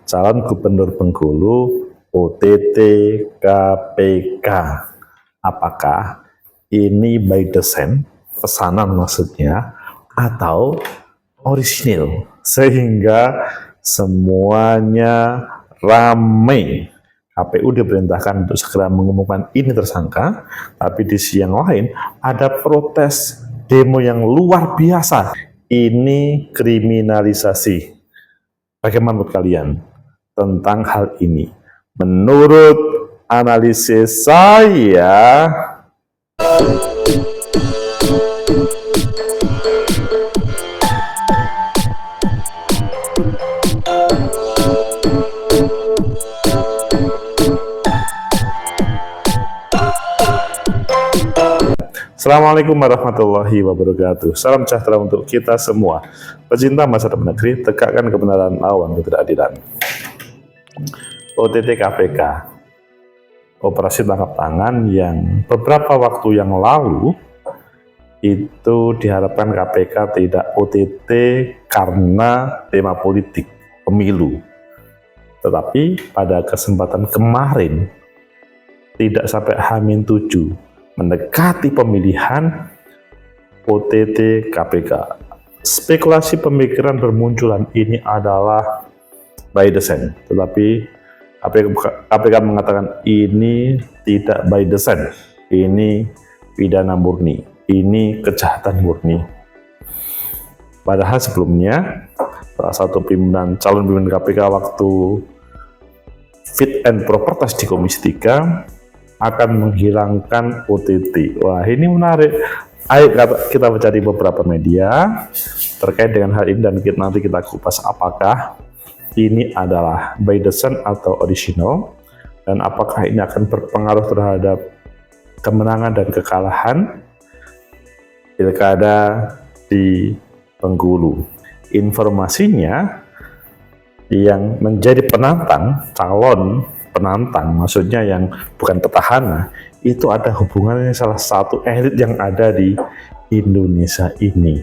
calon gubernur Bengkulu OTT KPK. Apakah ini by design, pesanan maksudnya, atau orisinil, sehingga semuanya ramai. KPU diperintahkan untuk segera mengumumkan ini tersangka, tapi di sisi yang lain ada protes demo yang luar biasa. Ini kriminalisasi. Bagaimana menurut kalian tentang hal ini? Menurut analisis saya, Assalamualaikum warahmatullahi wabarakatuh. Salam sejahtera untuk kita semua. Pecinta masa depan negeri, tegakkan kebenaran, lawan ketidakadilan. OTT KPK, operasi tangkap tangan yang beberapa waktu yang lalu itu diharapkan KPK tidak OTT karena tema politik pemilu. Tetapi pada kesempatan kemarin, tidak sampai H-7, mendekati pemilihan, OTT KPK. Spekulasi pemikiran bermunculan ini adalah by design, tetapi KPK mengatakan ini tidak by design, ini pidana murni, ini kejahatan murni. Padahal sebelumnya salah satu calon pimpinan KPK waktu fit and proper test di Komisi 3 akan menghilangkan OTT. Wah, ini menarik. Ayo kita mencari beberapa media terkait dengan hal ini dan nanti kita kupas apakah ini adalah by design atau original, dan apakah ini akan berpengaruh terhadap kemenangan dan kekalahan pilkada di Bengkulu. Informasinya, yang menjadi calon penantang, maksudnya yang bukan petahana, itu ada hubungannya salah satu elit yang ada di Indonesia ini.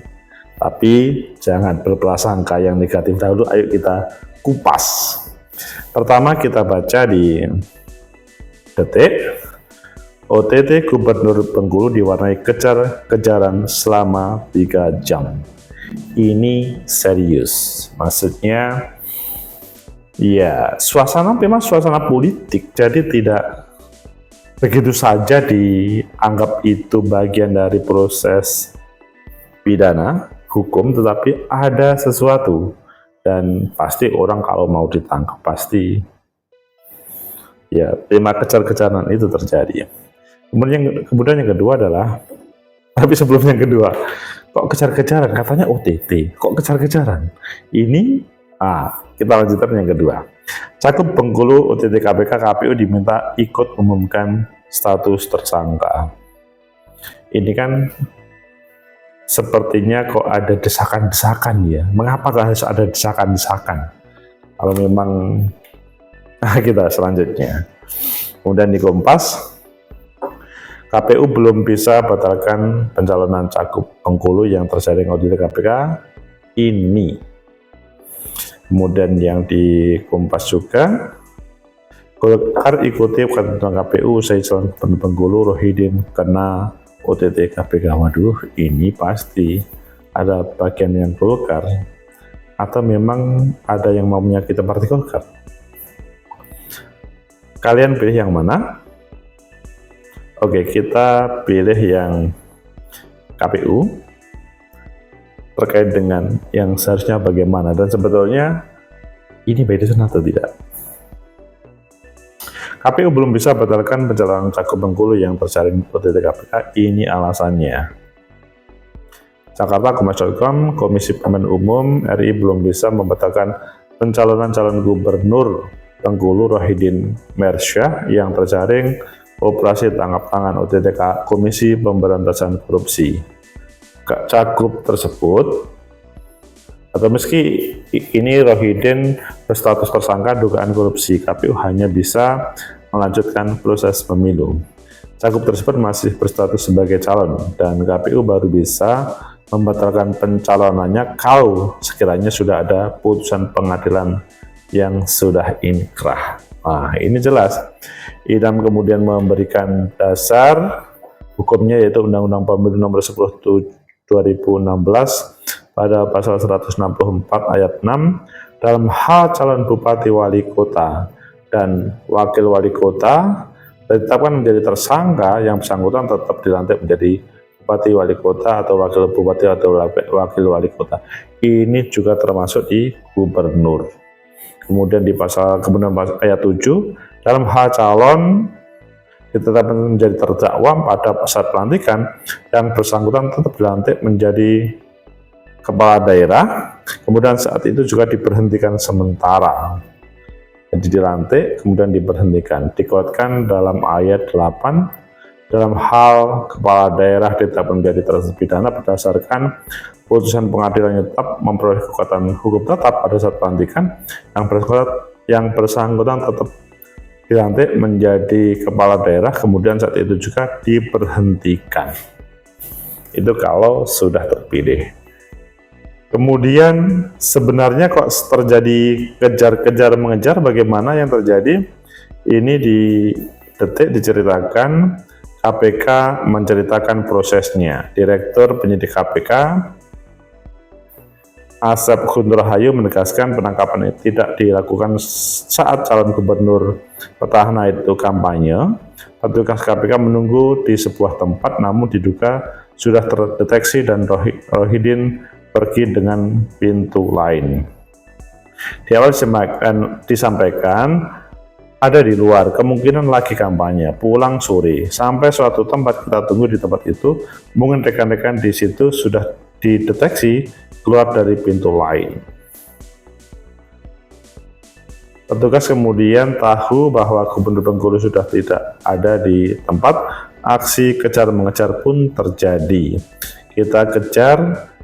Tapi jangan berprasangka yang negatif dahulu, ayo kita kupas. Pertama kita baca di Detik, OTT Gubernur Bengkulu diwarnai kejar-kejaran selama 3 jam. Ini serius, maksudnya ya memang suasana politik, jadi tidak begitu saja dianggap itu bagian dari proses pidana hukum, tetapi ada sesuatu. Dan pasti orang kalau mau ditangkap pasti ya tema kejar-kejaran itu terjadi. Kemudian yang kedua adalah, tapi sebelum yang kedua, kok kejar-kejaran, katanya OTT, kok kejar-kejaran? Ini kita lanjutkan yang kedua. Cakup Bengkulu OTT KPK, KPU diminta ikut umumkan status tersangka. Ini kan sepertinya kok ada desakan-desakan ya. Mengapa harus ada desakan-desakan? Kalau memang kita selanjutnya. Kemudian di Kompas, KPU belum bisa batalkan pencalonan cakup Bengkulu yang terjaring OTT KPK ini. Kemudian yang di Kompas juga, Golkar ikuti ketentuan KPU, saya calon Bengkulu Rohidin kena OTT KPK. Waduh, ini pasti ada bagian yang Golkar, atau memang ada yang mau menyakiti partai Golkar. Kalian pilih yang mana? Oke, kita pilih yang KPU terkait dengan yang seharusnya bagaimana, dan sebetulnya ini by design atau tidak. KPU belum bisa batalkan pencalonan cakup Bengkulu yang terjaring OTT KPK, ini alasannya. Jakarta, Kompas.com, Komisi Pemilihan Umum RI belum bisa membatalkan pencalonan calon gubernur Bengkulu Rohidin Mersyah yang terjaring operasi tangkap tangan OTT Komisi Pemberantasan Korupsi. Cakup tersebut, atau meski ini Rohidin berstatus tersangka dugaan korupsi, KPU hanya bisa melanjutkan proses pemilu. Cakup tersebut masih berstatus sebagai calon, dan KPU baru bisa membatalkan pencalonannya kalau sekiranya sudah ada putusan pengadilan yang sudah inkrah. Nah, ini jelas. Idam kemudian memberikan dasar hukumnya yaitu Undang-Undang Pemilu Nomor 10 2016 pada pasal 164 ayat 6 dalam hal calon bupati wali kota dan wakil wali kota ditetapkan menjadi tersangka, yang bersangkutan tetap dilantik menjadi bupati wali kota atau wakil bupati atau wakil wali kota. Ini juga termasuk di gubernur. Kemudian di pasal ayat 7 dalam hal calon ditetapkan menjadi terdakwa pada saat pelantikan, yang bersangkutan tetap dilantik menjadi kepala daerah, kemudian saat itu juga diberhentikan sementara. Jadi dilantik kemudian diberhentikan. Dikuatkan dalam ayat 8 dalam hal kepala daerah ditetapkan menjadi terpidana berdasarkan putusan pengadilan yang tetap memperoleh kekuatan hukum tetap pada saat pelantikan, yang bersangkutan tetap dilantik menjadi kepala daerah, kemudian saat itu juga diberhentikan. Itu kalau sudah terpilih. Kemudian sebenarnya kok terjadi kejar-kejar mengejar, bagaimana yang terjadi? Ini di detik diceritakan, KPK menceritakan prosesnya. Direktur penyidik KPK Asep Guntur Rahayu menegaskan penangkapan itu tidak dilakukan saat calon gubernur petahana itu kampanye. Petugas KPK menunggu di sebuah tempat, namun diduga sudah terdeteksi dan Rohidin pergi dengan pintu lain. Di awal disampaikan ada di luar, kemungkinan lagi kampanye, pulang sore. Sampai suatu tempat kita tunggu di tempat itu, mungkin rekan-rekan di situ sudah dideteksi keluar dari pintu lain. Petugas kemudian tahu bahwa Gubernur Bengkulu sudah tidak ada di tempat, aksi kejar-mengejar pun terjadi. Kita kejar,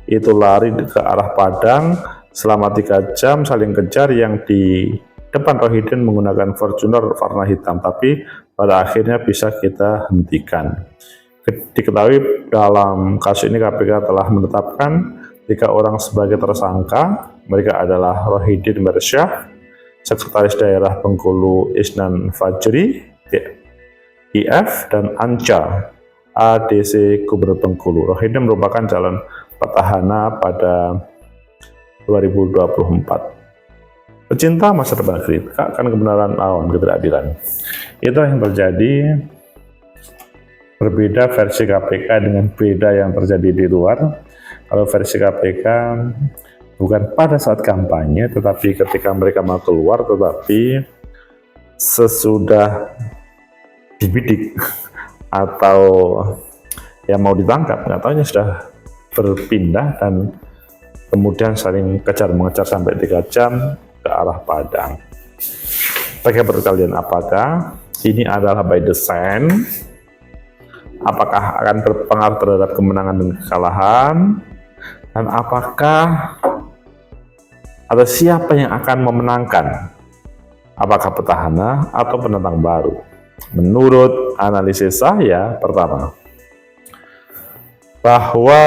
itu lari ke arah Padang selama 3 jam saling kejar, yang di depan Rohidin menggunakan Fortuner warna hitam, tapi pada akhirnya bisa kita hentikan. Diketahui dalam kasus ini KPK telah menetapkan 3 orang sebagai tersangka. Mereka adalah Rohidin Mersyah, Sekretaris Daerah Bengkulu Isnan Fajri, IF, dan Anca, ADC Gubernur Bengkulu. Rohidin merupakan calon petahana pada 2024. Pecinta masa depan kritika akan kebenaran lawan ketidakadilan. Itulah yang terjadi. Berbeda versi KPK dengan beda yang terjadi di luar. Kalau versi KPK bukan pada saat kampanye, tetapi ketika mereka mau keluar, tetapi sesudah dibidik atau yang mau ditangkap, nggak tahunya sudah berpindah dan kemudian saling kejar-mengejar sampai 3 jam ke arah Padang. Bagaimana kalian, apakah ini adalah by design? Apakah akan berpengaruh terhadap kemenangan dan kekalahan? Dan apakah atau siapa yang akan memenangkan? Apakah petahana atau penantang baru? Menurut analisis saya, pertama, bahwa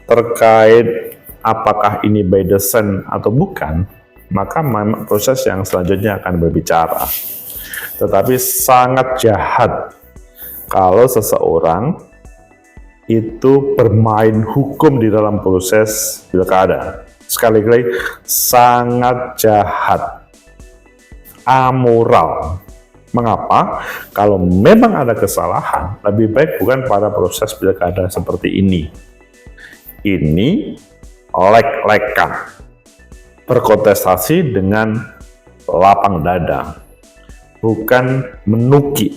terkait apakah ini by design atau bukan, maka memang proses yang selanjutnya akan berbicara. Tetapi sangat jahat kalau seseorang itu bermain hukum di dalam proses pilkada. Sekali lagi, sangat jahat, amoral. Mengapa? Kalau memang ada kesalahan, lebih baik bukan pada proses pilkada seperti ini. Ini lek-lekan, berkontestasi dengan lapang dada, bukan menuki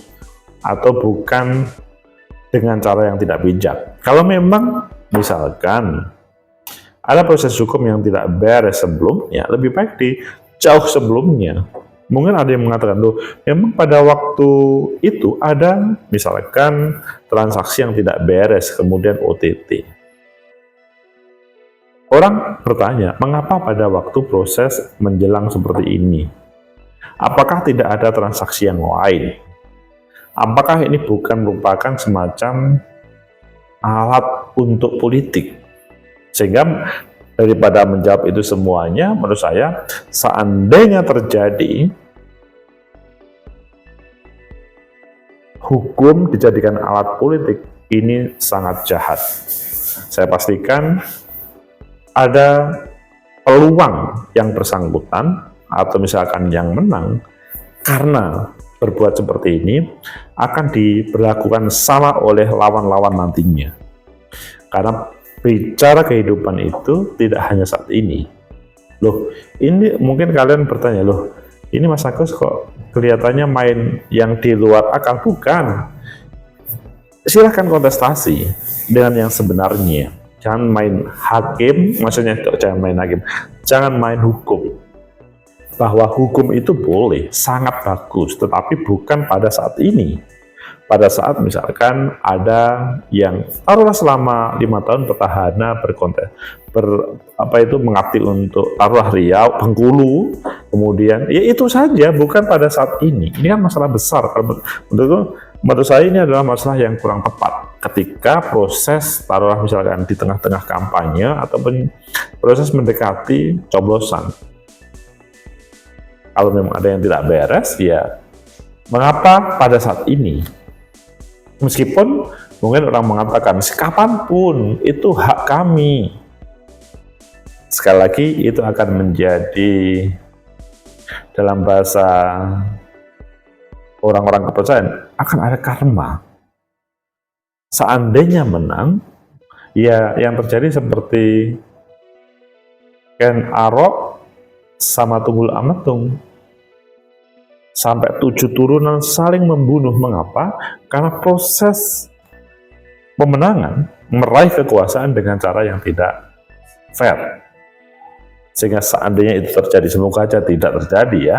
atau bukan dengan cara yang tidak bijak. Kalau memang misalkan ada proses hukum yang tidak beres sebelumnya, lebih baik di jauh sebelumnya. Mungkin ada yang mengatakan, loh, memang pada waktu itu ada misalkan transaksi yang tidak beres, kemudian OTT. Orang bertanya, mengapa pada waktu proses menjelang seperti ini? Apakah tidak ada transaksi yang lain? Apakah ini bukan merupakan semacam alat untuk politik? Sehingga Daripada menjawab itu semuanya, menurut saya seandainya terjadi hukum dijadikan alat politik, ini sangat jahat. Saya pastikan ada peluang yang bersangkutan atau misalkan yang menang karena berbuat seperti ini akan diberlakukan salah oleh lawan-lawan nantinya. Karena bicara kehidupan itu tidak hanya saat ini. Loh, ini mungkin kalian bertanya, loh, ini Mas Agus kok kelihatannya main yang di luar akal? Bukan. Silahkan kontestasi dengan yang sebenarnya. Jangan main hakim, maksudnya jangan main hakim, jangan main hukum. Bahwa hukum itu boleh, sangat bagus, tetapi bukan pada saat ini. Pada saat misalkan ada yang taruhlah selama 5 tahun petahana mengabdi untuk taruhlah Riau, Bengkulu, kemudian ya itu saja, bukan pada saat ini. Ini kan masalah besar. Menurut saya ini adalah masalah yang kurang tepat ketika proses taruhlah misalkan di tengah-tengah kampanye ataupun proses mendekati coblosan. Kalau memang ada yang tidak beres, ya mengapa pada saat ini? Meskipun mungkin orang mengatakan, kapanpun itu hak kami. Sekali lagi, itu akan menjadi dalam bahasa orang-orang kepercayaan, akan ada karma. Seandainya menang, ya yang terjadi seperti Ken Arok sama Tunggul Ametung. Sampai 7 turunan saling membunuh. Mengapa? Karena proses pemenangan meraih kekuasaan dengan cara yang tidak fair. Sehingga seandainya itu terjadi, semoga aja tidak terjadi ya,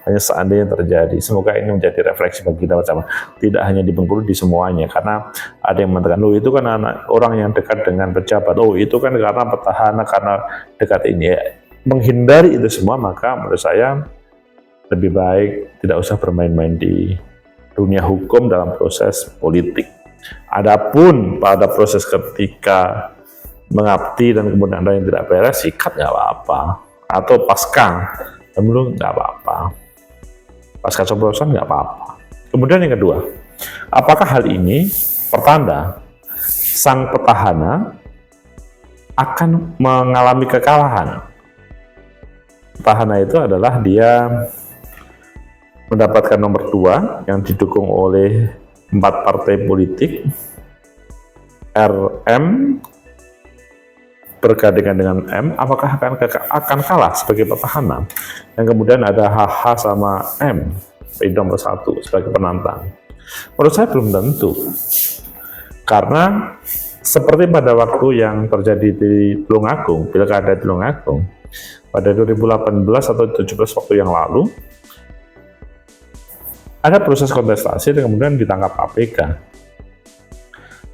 hanya seandainya terjadi, semoga ini menjadi refleksi bagi kita bersama. Tidak hanya di Bengkulu, di semuanya, karena ada yang mengatakan, loh itu kan orang yang dekat dengan pejabat, oh itu kan karena petahana, karena dekat ini ya. Menghindari itu semua, maka menurut saya lebih baik tidak usah bermain-main di dunia hukum dalam proses politik. Adapun pada proses ketika mengabdi dan kemudian ada yang tidak beres, sikat nggak apa-apa. Atau pasca pemilu nggak apa-apa. Pasca coblosan nggak apa-apa. Kemudian yang kedua, apakah hal ini pertanda sang petahana akan mengalami kekalahan? Petahana itu adalah dia mendapatkan nomor 2 yang didukung oleh 4 partai politik, RM bergandengan dengan M, apakah akan kalah sebagai petahana? Yang kemudian ada HH sama M, nomor 1 sebagai penantang. Menurut saya belum tentu, karena seperti pada waktu yang terjadi di Tulungagung, Pilkada Tulungagung pada 2018 atau 2017 waktu yang lalu, ada proses kontestasi dan kemudian ditangkap KPK.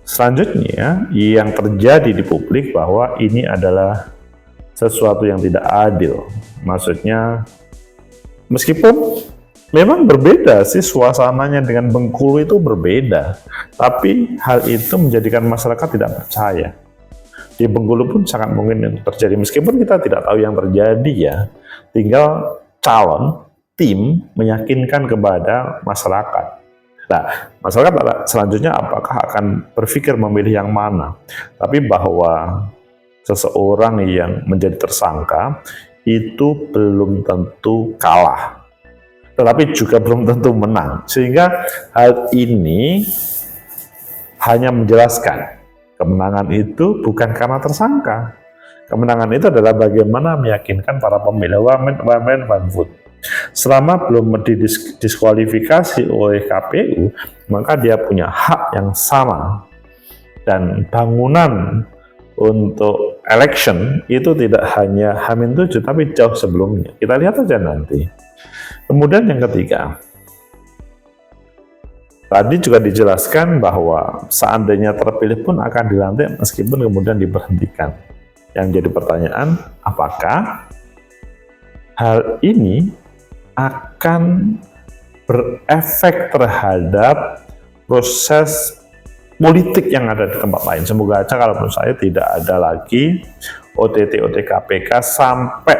Selanjutnya, yang terjadi di publik bahwa ini adalah sesuatu yang tidak adil. Maksudnya, meskipun memang berbeda sih suasananya dengan Bengkulu itu berbeda, tapi hal itu menjadikan masyarakat tidak percaya. Di Bengkulu pun sangat mungkin itu terjadi, meskipun kita tidak tahu yang terjadi ya, tinggal calon tim meyakinkan kepada masyarakat. Nah, masyarakat selanjutnya apakah akan berpikir memilih yang mana? Tapi bahwa seseorang yang menjadi tersangka itu belum tentu kalah, tetapi juga belum tentu menang. Sehingga hal ini hanya menjelaskan kemenangan itu bukan karena tersangka. Kemenangan itu adalah bagaimana meyakinkan para pemilih one vote. Selama belum didiskualifikasi oleh KPU, maka dia punya hak yang sama. Dan bangunan untuk election itu tidak hanya H-7, tapi jauh sebelumnya. Kita lihat aja nanti. Kemudian yang ketiga, tadi juga dijelaskan bahwa seandainya terpilih pun akan dilantik meskipun kemudian diberhentikan. Yang jadi pertanyaan, apakah hal ini akan berefek terhadap proses politik yang ada di tempat lain. Semoga aja kalau menurut saya tidak ada lagi OTT KPK sampai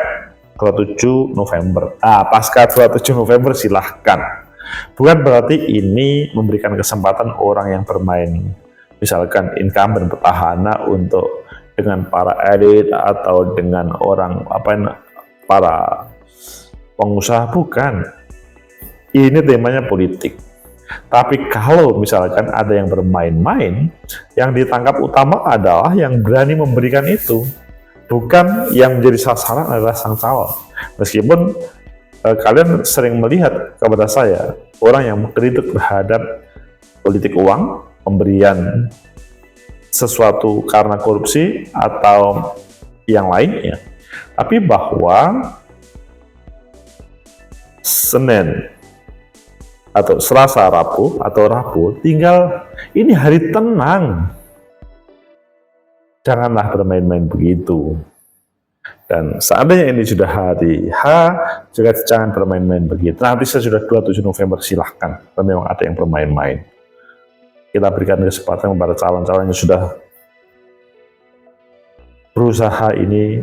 27 November. Pasca 27 November silahkan. Bukan berarti ini memberikan kesempatan orang yang bermain, misalkan incumbent petahana untuk dengan para elit atau dengan orang para pengusaha, bukan. Ini temanya politik. Tapi kalau misalkan ada yang bermain-main, yang ditangkap utama adalah yang berani memberikan itu, bukan yang menjadi sasaran adalah sang calon. Meskipun kalian sering melihat kepada saya orang yang mengkritik terhadap politik uang, pemberian sesuatu karena korupsi atau yang lainnya, tapi bahwa Senin atau Selasa, Rabu atau Rabu, tinggal ini hari tenang. Janganlah bermain-main begitu. Dan seandainya ini sudah hari H, juga jangan bermain-main begitu. Nanti saya sudah 27 November, silahkan. Dan memang ada yang bermain-main. Kita berikan kesempatan kepada calon-calon yang sudah berusaha ini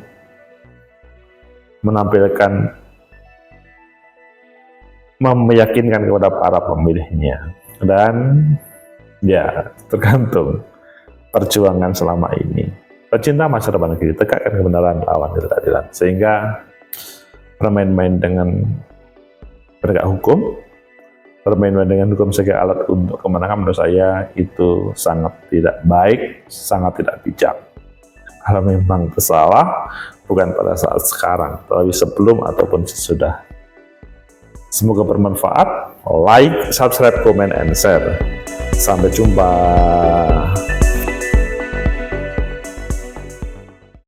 meyakinkan kepada para pemilihnya, dan ya tergantung perjuangan selama ini. Pecinta masa depan negeri, tegakkan kebenaran, lawan ketidakadilan, sehingga bermain-main dengan penegak hukum, bermain-main dengan hukum sebagai alat untuk kemenangan, menurut saya itu sangat tidak baik, sangat tidak bijak. Kalau memang bersalah, bukan pada saat sekarang, tapi sebelum ataupun sesudah. Semoga bermanfaat. Like, subscribe, comment, and share. Sampai jumpa.